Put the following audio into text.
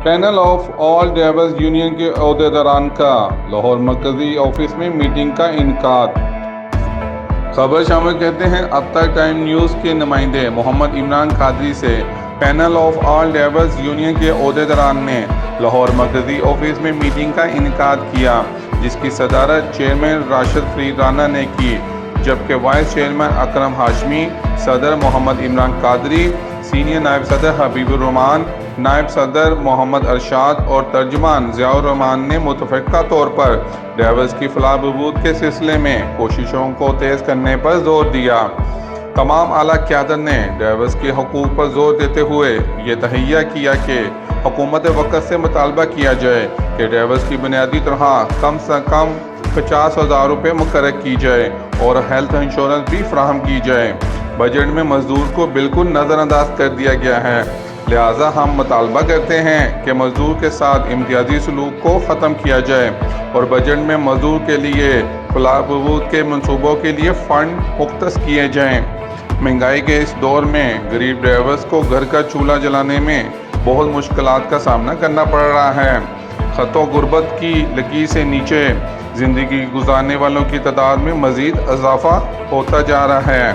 Panel of all drivers union کے عہدیداران کا لاہور مرکزی آفس میں میٹنگ کا انعقاد۔ خبر شامل کہتے ہیں اب تک ٹائم نیوز کے نمائندے محمد عمران قادری سے panel of all drivers union کے عہدیداران نے لاہور مرکزی آفس میں میٹنگ کا انعقاد کیا، جس کی صدارت چیئرمین راشد فرید رانا نے کی، جبکہ وائس چیئرمین اکرم ہاشمی، صدر محمد عمران قادری، سینئر نائب صدر حبیب الرحمان، نائب صدر محمد ارشاد اور ترجمان ضیاء الرحمان نے متفقہ طور پر ڈرائیورز کی فلاح بہبود کے سلسلے میں کوششوں کو تیز کرنے پر زور دیا۔ تمام اعلیٰ قیادت نے ڈرائیورز کے حقوق پر زور دیتے ہوئے یہ تہیہ کیا کہ حکومت وقت سے مطالبہ کیا جائے کہ ڈرائیورز کی بنیادی تنخواہ کم سے کم 50,000 روپے مقرر کی جائے اور ہیلتھ انشورنس بھی فراہم کی جائے۔ بجٹ میں مزدور کو بالکل نظر انداز کر دیا گیا ہے، لہٰذا ہم مطالبہ کرتے ہیں کہ مزدور کے ساتھ امتیازی سلوک کو ختم کیا جائے اور بجٹ میں مزدور کے لیے فلاح بہبود کے منصوبوں کے لیے فنڈ مختص کیے جائیں۔ مہنگائی کے اس دور میں غریب ڈرائیورز کو گھر کا چولہا جلانے میں بہت مشکلات کا سامنا کرنا پڑ رہا ہے۔ خط و غربت کی لکیر سے نیچے زندگی گزارنے والوں کی تعداد میں مزید اضافہ ہوتا جا رہا ہے۔